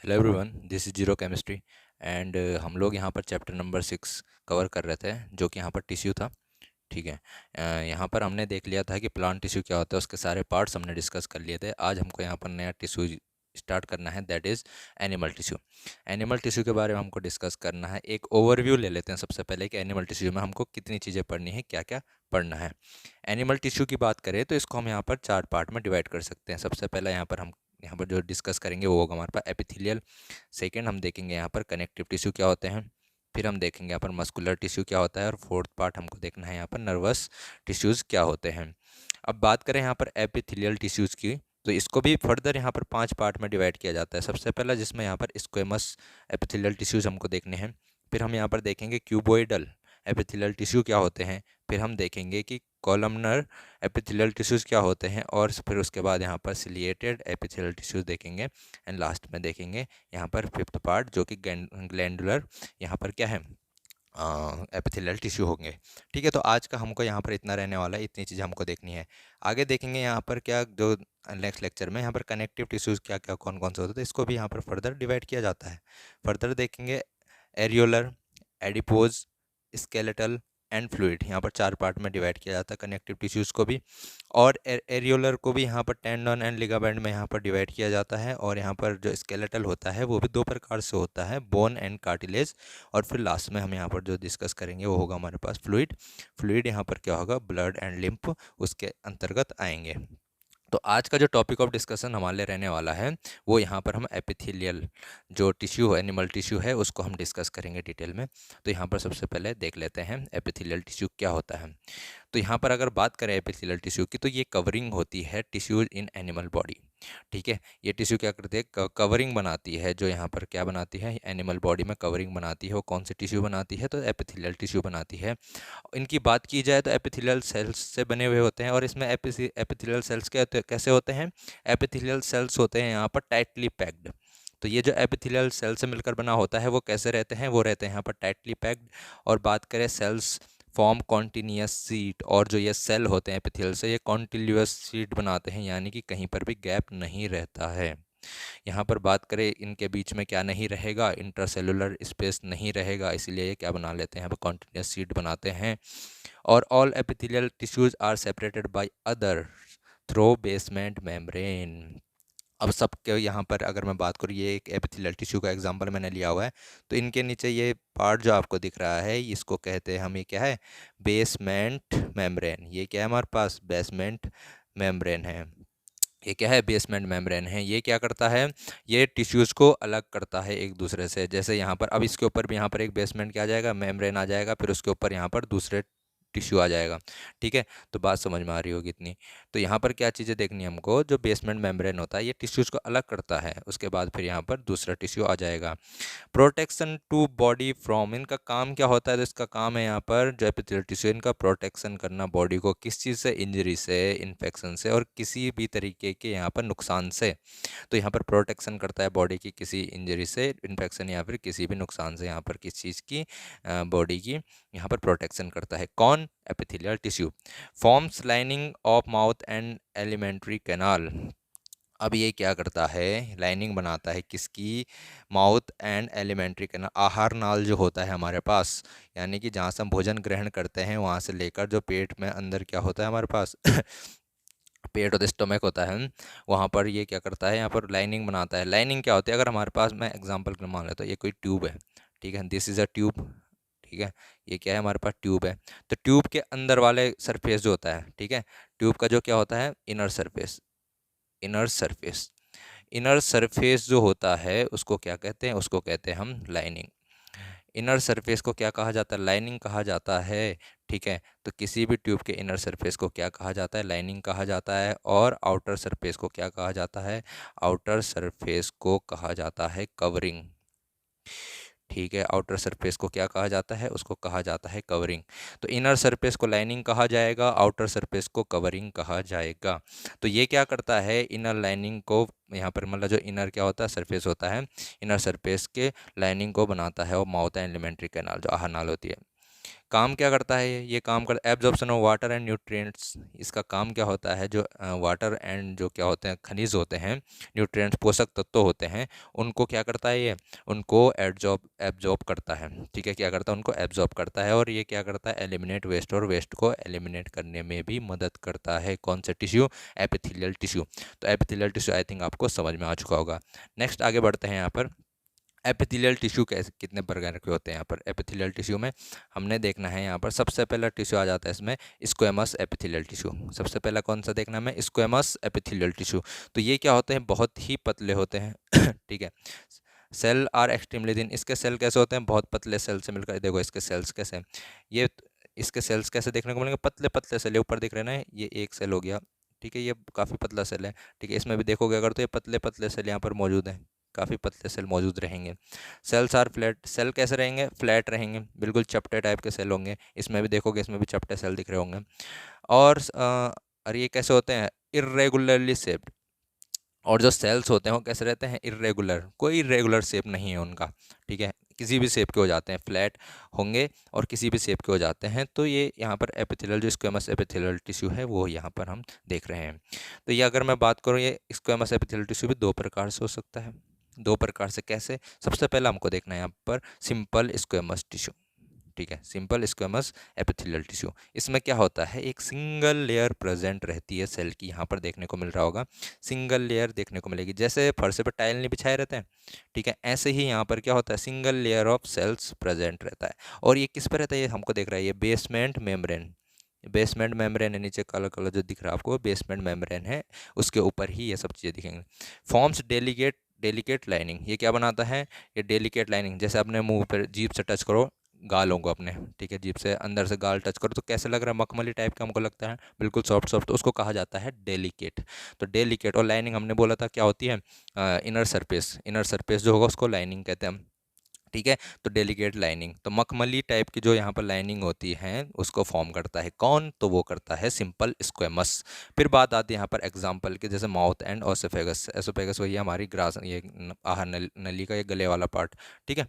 Hello everyone, this is zero chemistry and हम लोग यहाँ पर चैप्टर नंबर 6 कवर कर रहे थे, जो कि यहाँ पर टिश्यू था। ठीक है। यहाँ पर हमने देख लिया था कि प्लांट टिश्यू क्या होता है, उसके सारे पार्ट्स हमने डिस्कस कर लिए थे। आज हमको यहाँ पर नया टिश्यू स्टार्ट करना है, that is animal tissue. Animal tissue के बारे में हमको डिस्कस करना है। एक ओवरव्यू ले लेते हैं सबसे पहले कि एनिमल टिश्यू में हमको कितनी चीज़ें पढ़नी है, क्या क्या पढ़ना है। एनिमल टिश्यू की बात करें तो इसको हम यहाँ पर 4 पार्ट में डिवाइड कर सकते हैं। सबसे पहला यहाँ पर जो डिस्कस करेंगे वो होगा हमारे पास एपिथेलियल। सेकंड हम देखेंगे यहाँ पर कनेक्टिव टिश्यू क्या होते हैं। फिर हम देखेंगे यहाँ पर मस्कुलर टिश्यू क्या होता है, और फोर्थ पार्ट हमको देखना है यहाँ पर नर्वस टिश्यूज़ क्या होते हैं। अब बात करें यहाँ पर एपिथेलियल टिश्यूज़ की, तो इसको भी फर्दर यहाँ पर 5 पार्ट में डिवाइड किया जाता है। सबसे पहला जिसमें यहाँ पर स्क्वेमस एपिथेलियल टिश्यूज़ हमको देखने हैं। फिर हम यहाँ पर देखेंगे क्यूबोइडल एपिथेलियल टिश्यू क्या होते हैं। फिर हम देखेंगे कि कॉलमनर एपिथेलियल टिश्यूज़ क्या होते हैं, और फिर उसके बाद यहाँ पर सिलिएटेड एपिथेलियल टिश्यूज़ देखेंगे। एंड लास्ट में देखेंगे यहाँ पर फिफ्थ पार्ट, जो कि ग्लैंडुलर यहाँ पर क्या है, एपिथेलियल टिश्यू होंगे। ठीक है, तो आज का हमको यहाँ पर इतना रहने वाला है, इतनी चीज़ें हमको देखनी है। आगे देखेंगे यहाँ पर क्या, जो नेक्स्ट लेक्चर में यहाँ पर कनेक्टिव टिश्यूज़ क्या क्या कौन कौन से होते हैं, इसको भी यहाँ पर फर्दर डिवाइड किया जाता है। फर्दर देखेंगे areolar, adipose, skeletal and fluid. यहाँ पर 4 पार्ट में डिवाइड किया जाता है कनेक्टिव टिश्यूज़ को भी। और एरियोलर को भी यहाँ पर टेंडन एंड लिगामेंट में यहाँ पर डिवाइड किया जाता है। और यहाँ पर जो स्केलेटल होता है वो भी 2 प्रकार से होता है, बोन एंड कार्टिलेज। और फिर लास्ट में हम यहाँ पर जो डिस्कस करेंगे वो होगा हमारे पास फ्लूइड। फ्लूइड यहाँ पर क्या होगा, ब्लड एंड लिम्फ उसके अंतर्गत आएंगे। तो आज का जो टॉपिक ऑफ डिस्कशन हमारे लिए रहने वाला है, वो यहाँ पर हम एपिथेलियल जो टिश्यू है, एनिमल टिश्यू है, उसको हम डिस्कस करेंगे डिटेल में। तो यहाँ पर सबसे पहले देख लेते हैं एपिथेलियल टिश्यू क्या होता है। तो यहाँ पर अगर बात करें एपिथेलियल टिश्यू की, तो ये कवरिंग होती है टिश्यूज इन एनिमल बॉडी। ठीक है, ये टिश्यू क्या करती है, कवरिंग बनाती है। जो यहाँ पर क्या बनाती है, एनिमल बॉडी में कवरिंग बनाती है। वो कौन सी टिश्यू बनाती है, तो एपिथेलियल टिश्यू बनाती है। इनकी बात की जाए तो एपिथेलियल सेल्स से बने हुए होते हैं। और इसमें एपिथेलियल सेल्स कैसे होते हैं, एपिथेलियल सेल्स होते हैं यहाँ पर टाइटली पैक्ड। तो ये जो एपिथेलियल सेल से मिलकर बना होता है वो कैसे रहते हैं, वो रहते हैं यहाँ पर टाइटली पैक्ड। और बात करें सेल्स फॉर्म कॉन्टिन्यूस सीट, और जो ये सेल होते हैं एपिथेलियल से, ये कॉन्टिन्यूस सीट बनाते हैं, यानी कि कहीं पर भी गैप नहीं रहता है। यहाँ पर बात करें इनके बीच में क्या नहीं रहेगा, इंटरसेलुलर स्पेस नहीं रहेगा, इसलिए ये क्या बना लेते हैं, यहाँ पर कॉन्टिन्यूस सीट बनाते हैं। और all epithelial tissues are separated by other through basement membrane. अब सबके यहाँ पर अगर मैं बात करूँ, ये एक एपिथेलियल टिश्यू का एग्जांपल मैंने लिया हुआ है। तो इनके नीचे ये पार्ट जो आपको दिख रहा है, इसको कहते हैं हम, ये क्या है, बेसमेंट मेम्ब्रेन। ये क्या है हमारे पास, बेसमेंट मेम्ब्रेन है। ये क्या है, बेसमेंट मेम्ब्रेन है। ये क्या करता है, ये टिश्यूज़ को अलग करता है एक दूसरे से। जैसे यहाँ पर अब इसके ऊपर भी यहाँ पर एक बेसमेंट क्या आ जाएगा, मेम्ब्रेन आ जाएगा, फिर उसके ऊपर यहाँ पर दूसरे टिश्यू आ जाएगा। ठीक है, तो बात समझ में आ रही होगी इतनी। तो यहाँ पर क्या चीज़ें देखनी है हमको, जो बेसमेंट मेम्ब्रेन होता है ये टिश्यूज़ को अलग करता है, उसके बाद फिर यहाँ पर दूसरा टिश्यू आ जाएगा। प्रोटेक्शन टू बॉडी फ्रॉम, इनका काम क्या होता है, तो इसका काम है यहाँ पर जो एपिथेलियल टिश्यू, इनका प्रोटेक्शन करना बॉडी को किस चीज़ से, इंजरी से, इन्फेक्शन से, और किसी भी तरीके के यहाँ पर नुकसान से। तो यहाँ पर प्रोटेक्शन करता है बॉडी की किसी इंजरी से, इन्फेक्शन या फिर किसी भी नुकसान से, यहाँ पर किस चीज़ की, बॉडी की यहाँ पर प्रोटेक्शन करता है। कौन, epithelial tissue. Forms lining of mouth and alimentary canal. अब ये क्या करता है, लाइनिंग बनाता है किसकी, माउथ एंड एलिमेंट्री कैनाल, आहार नाल जो होता है हमारे पास, यानी कि जहाँ से हम भोजन ग्रहण करते हैं वहाँ से लेकर जो पेट में अंदर क्या होता है हमारे पास पेट और स्टोमक होता है, वहाँ पर ये क्या करता है, यहाँ पर लाइनिंग बनाता है। लाइनिंग क्या होती है, अगर हमारे पास, मैं एग्जांपल के लिए मान लेता हूँ, ये कोई ट्यूब है। ठीक है, दिस इज़ अ ट्यूब। ठीक है, ये क्या है, हमारे पास ट्यूब है। तो ट्यूब के अंदर वाले सरफेस जो होता है, ठीक है, ट्यूब का जो क्या होता है, inner surface. Inner surface, inner surface जो होता है उसको क्या कहते हैं, उसको कहते हैं हम लाइनिंग। इनर सरफेस को क्या कहा जाता है, लाइनिंग कहा जाता है। ठीक है, तो किसी भी ट्यूब के इनर सरफेस को क्या कहा जाता है, लाइनिंग कहा जाता है। और आउटर सरफेस को क्या कहा जाता है, आउटर सरफेस को कहा जाता है कवरिंग। ठीक है, आउटर सरफेस को क्या कहा जाता है, उसको कहा जाता है कवरिंग। तो इनर सरफेस को लाइनिंग कहा जाएगा, आउटर सरफेस को कवरिंग कहा जाएगा। तो ये क्या करता है, इनर लाइनिंग को यहाँ पर, मतलब जो इनर क्या होता है, सरफेस होता है, इनर सरफेस के लाइनिंग को बनाता है, और माउथ एंड एलिमेंट्री कैनाल जो आहार नाल होती है, काम क्या करता है ये काम कर absorption of water and nutrients. इसका काम क्या होता है, जो वाटर एंड जो क्या होते हैं खनिज होते हैं, न्यूट्रिएंट्स पोषक तत्व होते हैं, उनको क्या करता है ये, उनको एब्जॉर्ब करता है। ठीक है, क्या करता है, उनको एब्जॉर्ब करता है। और ये क्या करता है, एलिमिनेट वेस्ट, और वेस्ट को एलिमिनेट करने में भी मदद करता है। कौन सा टिश्यू, एपिथेलियल टिश्यू। तो एपिथेलियल टिश्यू आई थिंक आपको समझ में आ चुका होगा। नेक्स्ट आगे बढ़ते हैं। यहाँ पर एपिथेलियल टिश्यू कैसे कितने प्रकार के होते हैं। यहाँ पर एपिथेलियल टिश्यू में हमने देखना है, यहाँ पर सबसे पहला टिश्यू आ जाता है इसमें स्क्वेमस एपिथेलियल टिश्यू। सबसे पहला कौन सा देखना है हमें, स्क्वेमस एपिथेलियल टिश्यू। तो ये क्या होते हैं, बहुत ही पतले होते हैं ठीक है। Cell are extremely thin. इसके सेल कैसे होते हैं, बहुत पतले सेल से मिलकर, देखो इसके सेल्स कैसे हैं, ये इसके सेल्स कैसे देखने को मिलेंगे, पतले पतले सेल। ऊपर दिख रहे हैं ना, ये एक सेल हो गया, ठीक है, ये काफ़ी पतला सेल है। ठीक है, इसमें भी देखोगे अगर तो ये पतले पतले सेल यहाँ पर मौजूद हैं, काफ़ी पतले सेल मौजूद रहेंगे। Sales are flat. सेल कैसे रहेंगे, फ्लैट रहेंगे, बिल्कुल चपटे टाइप के सेल होंगे। इसमें भी देखोगे, इसमें भी चपटे सेल दिख रहे होंगे। और ये कैसे होते हैं, इर्रेगुलरली शेप्ड। और जो सेल्स होते हैं वो कैसे रहते हैं, इर्रेगुलर, कोई इर्रेगुलर शेप नहीं है उनका। ठीक है, किसी भी शेप के हो जाते हैं, फ्लैट होंगे और किसी भी शेप के हो जाते हैं। तो ये यहाँ पर एपिथेलियल, जो स्क्वेमस एपिथेलियल टिश्यू है वो यहाँ पर हम देख रहे हैं। तो ये अगर मैं बात करूँ, ये स्क्वेमस एपिथेलियल टिश्यू भी दो प्रकार से हो सकता है। दो प्रकार से कैसे, सबसे पहला हमको देखना है यहाँ पर सिंपल स्क्वेमस टिश्यू। ठीक है, सिंपल स्क्वेमस एपिथेलियल टिश्यू। इसमें क्या होता है, एक सिंगल लेयर प्रेजेंट रहती है सेल की। यहाँ पर देखने को मिल रहा होगा, सिंगल लेयर देखने को मिलेगी, जैसे फर्श पर टाइल नहीं बिछाए रहते हैं। ठीक है, ऐसे ही यहाँ पर क्या होता है, single layer of cells present रहता है। और ये किस पर रहता है, ये हमको देख रहा है, ये बेसमेंट मेम्ब्रेन। बेसमेंट मेम्ब्रेन है, नीचे काला काला जो दिख रहा है आपको, बेसमेंट मेम्ब्रेन है, उसके ऊपर ही ये सब चीज़ें दिखेंगी। Forms delicate delicate lining. ये क्या बनाता है, ये डेलिकेट लाइनिंग, जैसे अपने मुंह पर जीभ से टच करो गालों को अपने, ठीक है, जीभ से अंदर से गाल टच करो तो कैसे लग रहा है, मखमली टाइप का हमको लगता है, बिल्कुल सॉफ्ट सॉफ्ट, तो उसको कहा जाता है डेलिकेट। तो डेलिकेट, और लाइनिंग हमने बोला था क्या होती है, इनर सरफेस। इनर सरफेस जो होगा उसको लाइनिंग कहते हैं हम। ठीक है, तो डेलिकेट लाइनिंग, तो मखमली टाइप की जो यहाँ पर लाइनिंग होती है उसको फॉर्म करता है कौन, तो वो करता है सिंपल स्क्वेमस। फिर बात आती है यहाँ पर एग्जाम्पल की, जैसे माउथ एंड ओसोफेगस। एसोफेगस वही हमारी ग्रास, ये आहार नली का ये गले वाला पार्ट। ठीक है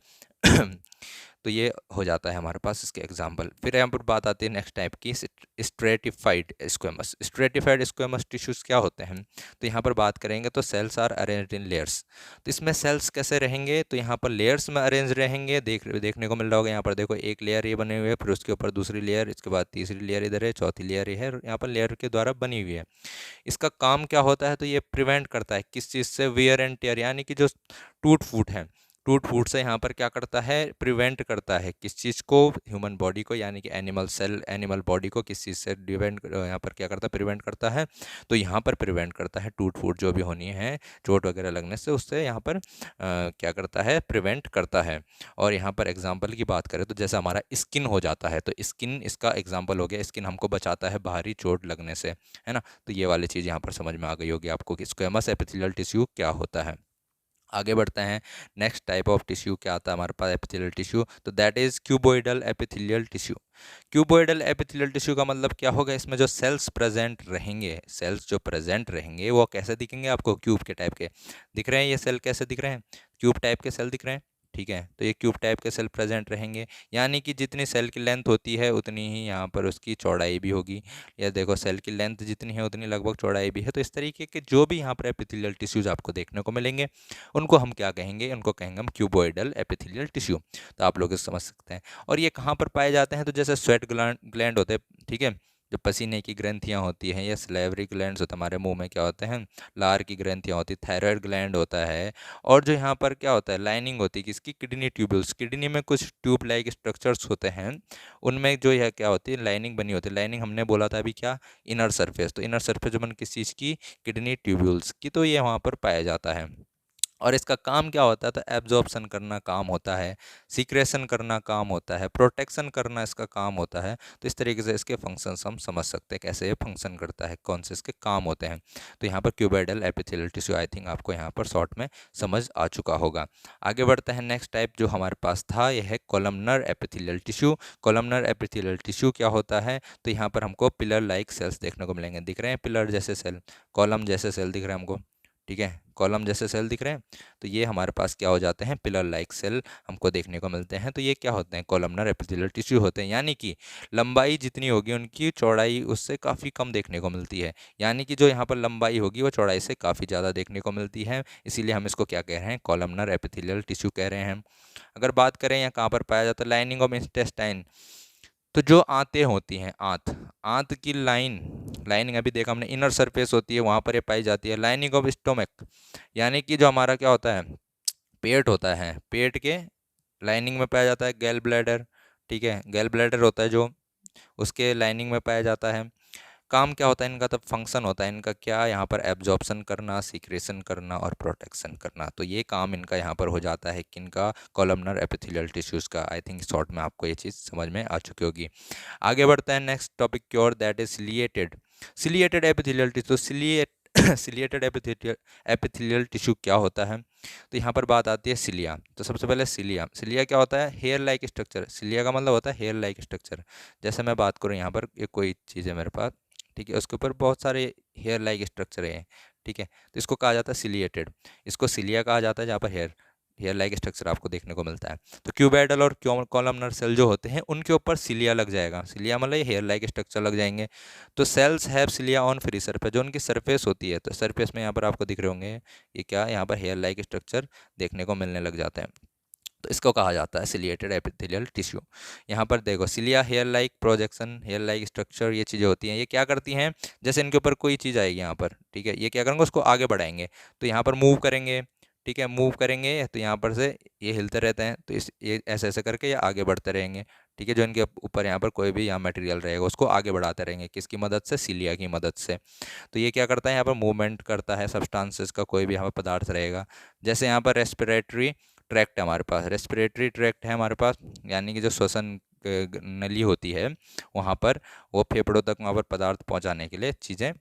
तो ये हो जाता है हमारे पास इसके एग्जाम्पल। फिर यहाँ पर बात आती है नेक्स्ट टाइप की, stratified squamous. Stratified squamous tissues क्या होते हैं, तो यहाँ पर बात करेंगे तो cells are arranged in layers. तो इसमें सेल्स कैसे रहेंगे, तो यहाँ पर लेयर्स में अरेंज रहेंगे। देखने को मिल रहा होगा, यहाँ पर देखो एक लेयर ये बने हुए है, फिर उसके ऊपर दूसरी लेयर, इसके बाद तीसरी लेयर इधर है, चौथी लेयर ये है, यहाँ पर लेयर के द्वारा बनी हुई है। इसका काम क्या होता है, तो ये प्रिवेंट करता है किस चीज़ से, वियर एंड टेयर, यानी कि जो टूट फूट है, टूट फूट से यहाँ पर क्या करता है, प्रिवेंट करता है किस चीज़ को, ह्यूमन बॉडी को, यानी कि एनिमल सेल, एनिमल बॉडी को किस चीज़ से डिपेंड यहाँ पर क्या करता है, प्रिवेंट करता है। तो यहाँ पर प्रिवेंट करता है टूट फूट जो भी होनी है, चोट वगैरह लगने से, उससे यहाँ पर क्या करता है, प्रिवेंट करता है। और यहाँ पर एग्जाम्पल की बात करें तो जैसे हमारा स्किन हो जाता है, तो स्किन इसका एग्जाम्पल हो गया, स्किन हमको बचाता है बाहरी चोट लगने से, है ना। तो ये वाली चीज़ यहाँ पर समझ में आ गई होगी आपको कि स्क्वेमस एपिथेलियल टिश्यू क्या होता है। आगे बढ़ते हैं, नेक्स्ट टाइप ऑफ टिश्यू क्या आता है हमारे पास, एपिथेलियल टिश्यू, तो that is cuboidal epithelial tissue. Cuboidal epithelial tissue का मतलब क्या होगा, इसमें जो सेल्स प्रेजेंट रहेंगे, सेल्स जो प्रेजेंट रहेंगे वो कैसे दिखेंगे आपको, क्यूब के टाइप के दिख रहे हैं। ये सेल कैसे दिख रहे हैं, क्यूब टाइप के सेल दिख रहे हैं। ठीक है, तो ये क्यूब टाइप के सेल प्रेजेंट रहेंगे, यानी कि जितनी सेल की लेंथ होती है उतनी ही यहाँ पर उसकी चौड़ाई भी होगी। या देखो सेल की लेंथ जितनी है उतनी लगभग चौड़ाई भी है। तो इस तरीके के जो भी यहाँ पर एपिथेलियल टिश्यूज आपको देखने को मिलेंगे उनको हम क्या कहेंगे, उनको कहेंगे हम क्यूबोइडल एपिथेलियल टिश्यू। तो आप लोग समझ सकते हैं। और ये कहाँ पर पाए जाते हैं, तो जैसे स्वेट ग्लैंड होते हैं, ठीक है, जो पसीने की ग्रंथियाँ होती हैं, या सलेवरी ग्लैंड्स होते हैं, हमारे मुंह में क्या होते हैं, लार की ग्रंथियाँ होती है, थायराइड ग्लैंड होता है। और जो यहाँ पर क्या होता है, लाइनिंग होती है किसकी, किडनी ट्यूब्यूल्स। किडनी में कुछ ट्यूब लाइक स्ट्रक्चर्स होते हैं, उनमें जो यह क्या होती है, लाइनिंग बनी होती है। लाइनिंग हमने बोला था अभी क्या, इनर सरफेस। तो इनर सरफेस जो बन किस चीज़ की, किडनी ट्यूब्यूल्स की, तो ये वहाँ पर पाया जाता है। और इसका काम क्या होता है, तो एब्जॉर्प्शन करना काम होता है, सीक्रेशन करना काम होता है, प्रोटेक्शन करना इसका काम होता है। तो इस तरीके से इसके फंक्शंस हम समझ सकते हैं, कैसे ये फंक्शन करता है, कौन से इसके काम होते हैं। तो यहाँ पर cuboidal epithelial tissue I think आपको यहाँ पर शॉर्ट में समझ आ चुका होगा। आगे बढ़ते हैं, नेक्स्ट टाइप जो हमारे पास था यह है columnar epithelial tissue. Columnar epithelial tissue क्या होता है, तो यहाँ पर हमको पिलर लाइक सेल्स देखने को मिलेंगे। दिख रहे हैं पिलर जैसे सेल, कॉलम जैसे सेल दिख रहे हैं हमको, ठीक है, कॉलम जैसे सेल दिख रहे हैं, तो ये हमारे पास क्या हो जाते हैं, पिलर लाइक सेल हमको देखने को मिलते हैं। तो ये क्या होते हैं, कॉलमनर एपिथेलियल टिश्यू होते हैं, यानी कि लंबाई जितनी होगी उनकी चौड़ाई उससे काफ़ी कम देखने को मिलती है, यानी कि जो यहाँ पर लंबाई होगी वो चौड़ाई से काफ़ी ज़्यादा देखने को मिलती है, इसीलिए हम इसको क्या कह रहे हैं, कॉलमनर एपिथेलियल टिश्यू कह रहे हैं। अगर बात करें यहाँ कहाँ पर पाया जाता है, लाइनिंग ऑफ इंटेस्टाइन, तो जो आंतें होती हैं, आंत आंत की लाइनिंग अभी देखा हमने, इनर सरफेस होती है वहाँ पर ये पाई जाती है। लाइनिंग ऑफ स्टोमक, यानी कि जो हमारा क्या होता है, पेट होता है, पेट के लाइनिंग में पाया जाता है गैल ब्लैडर, ठीक है, गैल ब्लैडर होता है जो, उसके लाइनिंग में पाया जाता है। काम क्या होता है इनका, तब फंक्शन होता है इनका क्या, यहाँ पर एब्जॉर्प्शन करना, सीक्रेशन करना और प्रोटेक्शन करना, तो ये काम इनका यहाँ पर हो जाता है किनका, कॉलमनर एपिथेलियल टिश्यूज़ का। आई थिंक शॉर्ट में आपको ये चीज़ समझ में आ चुकी होगी। आगे बढ़ते हैं नेक्स्ट टॉपिक की ओर, that is ciliated epithelial tissue. Ciliated epithelial tissue क्या होता है, तो यहाँ पर बात आती है सिलिया। तो सबसे पहले सिलिया क्या होता है, हेयर लाइक स्ट्रक्चर। सिलिया का मतलब होता है हेयर लाइक स्ट्रक्चर। जैसे मैं बात करूँ यहाँ पर, ये कोई चीज़ है मेरे पास, ठीक है, उसके ऊपर बहुत सारे हेयर लाइक स्ट्रक्चर हैं, ठीक है, तो इसको कहा जाता है सिलिएटेड, इसको सिलिया कहा जाता है, जहाँ पर हेयर हेयर लाइक स्ट्रक्चर आपको देखने को मिलता है। तो क्यूबैडल और कॉलमनर सेल जो होते हैं उनके ऊपर सिलिया लग जाएगा, सिलिया मतलब ये हेयर लाइक स्ट्रक्चर लग जाएंगे। तो cells have cilia on free surface, जो उनकी सरफेस होती है, तो सरफेस में यहाँ पर आपको दिख रहे होंगे ये क्या, यहाँ पर हेयर लाइक स्ट्रक्चर देखने को मिलने लग जाते हैं, तो इसको कहा जाता है सिलिएटेड एपिथेलियल टिश्यू। यहाँ पर देखो, cilia hair like projection, hair like structure, ये चीज़ें होती हैं, ये क्या करती हैं, जैसे इनके ऊपर कोई चीज़ आएगी यहाँ पर, ठीक है, ये क्या करेंगे, उसको आगे बढ़ाएंगे, तो यहाँ पर मूव करेंगे, ठीक है, मूव करेंगे तो यहाँ पर से ये हिलते रहते हैं, तो इस ये ऐसे ऐसे करके ये आगे बढ़ते रहेंगे, ठीक है, जो इनके ऊपर यहाँ पर कोई भी यहाँ मटेरियल रहेगा उसको आगे बढ़ाते रहेंगे, किसकी मदद से, सिलिया की मदद से। तो ये क्या करता है, यहाँ पर मूवमेंट करता है सब्सटेंसेस का, कोई भी यहाँ पर पदार्थ रहेगा। जैसे यहाँ पर रेस्पिरेटरी ट्रैक्ट है हमारे पास, रेस्पिरेटरी ट्रैक्ट है हमारे पास, यानी कि जो श्वसन नली होती है वहाँ पर, वो फेफड़ों तक वहाँ पर पदार्थ पहुँचाने के लिए चीज़ें,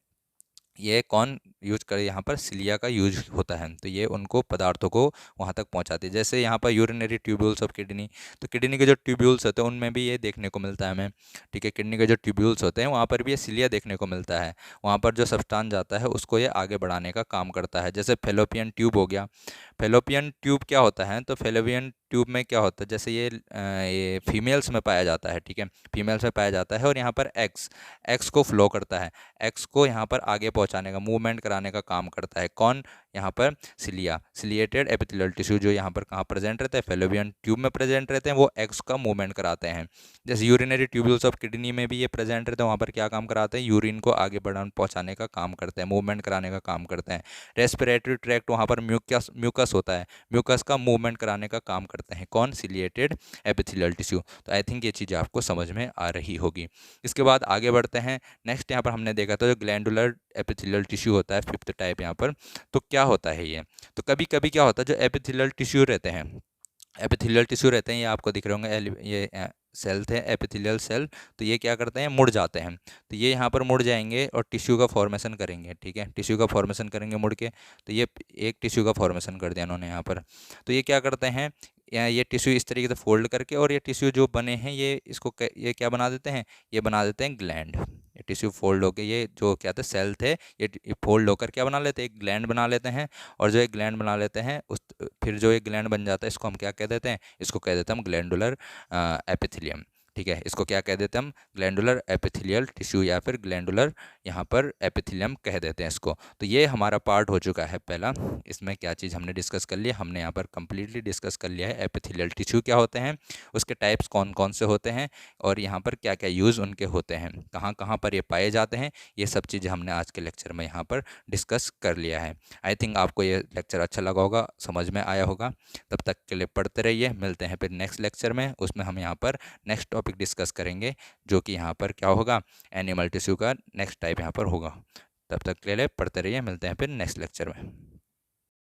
ये कौन यूज करे, यहाँ पर सिलिया का यूज होता है, तो ये उनको पदार्थों को वहाँ तक पहुँचाती है। जैसे यहाँ पर यूरिनरी ट्यूब्यूल्स ऑफ किडनी, तो किडनी के जो ट्यूब्यूल्स होते हैं उनमें भी ये देखने को मिलता है हमें, ठीक है, किडनी के जो ट्यूब्यूल्स होते हैं वहाँ पर भी ये सिलिया देखने को मिलता है, वहाँ पर जो सब्सटेंस जाता है उसको ये आगे बढ़ाने का काम करता है। जैसे फेलोपियन ट्यूब हो गया, फेलोपियन ट्यूब क्या होता है, तो फेलोपियन ट्यूब में क्या होता है, जैसे ये फीमेल्स में पाया जाता है, ठीक है, फीमेल्स में पाया जाता है, और यहाँ पर एक्स को फ्लो करता है, एक्स को यहाँ पर आगे पहुँचाने का, मूवमेंट कराने का काम करता है कौन, यहाँ पर सिलिया, सिलिएटेड एपिथेलियल टिश्यू जो यहाँ पर कहाँ प्रेजेंट रहते हैं, फेलोपियन ट्यूब में प्रेजेंट रहते हैं, वो एक्स का मूवमेंट कराते हैं। जैसे यूरिनरी ट्यूब्यूल्स ऑफ किडनी में भी ये प्रेजेंट रहते हैं, वहाँ पर क्या काम कराते हैं, यूरिन को आगे बढ़ाने पहुँचाने का काम करते हैं, मूवमेंट कराने का काम करते हैं। रेस्पिरेटरी ट्रैक्ट, वहाँ पर म्यूकस होता है, म्यूकस का मूवमेंट कराने का काम करते हैं कौन, सिलिएटेड एपिथेलियल टिश्यू। तो आई थिंक ये चीज़ें आपको समझ में आ रही होगी। इसके बाद आगे बढ़ते हैं, नेक्स्ट यहाँ पर हमने देखा था जो ग्लैंडुलर एपिथेलियल टिश्यू होता है, फिफ्थ टाइप यहाँ पर, तो क्या होता है ये, तो कभी कभी क्या होता है, जो एपिथेलियल टिश्यू रहते हैं, एपिथेलियल टिश्यू रहते हैं, ये आपको दिख रहे होंगे, ये सेल थे एपिथेलियल सेल, तो ये क्या करते हैं, मुड़ जाते हैं, तो ये यहाँ पर मुड़ जाएंगे और टिश्यू का फॉर्मेशन करेंगे, ठीक है, टिश्यू का फॉर्मेशन करेंगे मुड़ के, तो ये एक टिश्यू का फॉर्मेशन कर दिया उन्होंने यहाँ पर। तो ये क्या करते हैं, ये टिश्यू इस तरीके से फोल्ड करके, और ये टिश्यू जो बने हैं ये इसको ये क्या बना देते हैं, ये बना देते हैं ग्लैंड। ये टिश्यू फोल्ड होकर, ये जो क्या थे सेल थे, ये फोल्ड होकर क्या बना लेते हैं, एक ग्लैंड बना लेते हैं, और जो एक ग्लैंड बना लेते हैं उस, फिर जो एक ग्लैंड बन जाता है इसको हम क्या कह देते हैं, इसको कह देते हैं हम ग्लैंडुलर एपिथेलियम, ठीक है, इसको क्या कह देते हैं हम, ग्लैंडुलर एपिथेलियल टिश्यू या फिर ग्लैंडुलर यहाँ पर एपिथेलियम कह देते हैं इसको। तो ये हमारा पार्ट हो चुका है पहला, इसमें क्या चीज़ हमने डिस्कस कर लिया, हमने यहाँ पर कंप्लीटली डिस्कस कर लिया है एपिथेलियल टिश्यू क्या होते हैं, उसके टाइप्स कौन कौन से होते हैं, और यहाँ पर क्या क्या यूज़ उनके होते हैं, कहाँ कहाँ पर ये पाए जाते हैं, ये सब चीज़ें हमने आज के लेक्चर में यहाँ पर डिस्कस कर लिया है। आई थिंक आपको ये लेक्चर अच्छा लगा होगा, समझ में आया होगा। तब तक के लिए पढ़ते रहिए, मिलते हैं फिर नेक्स्ट लेक्चर में, उसमें हम यहाँ पर नेक्स्ट टॉपिक डिस्कस करेंगे, जो कि यहाँ पर क्या होगा, एनिमल टिश्यू का नेक्स्ट टाइप यहाँ पर होगा। तब तक के लिए पढ़ते रहिए, मिलते हैं फिर नेक्स्ट लेक्चर में।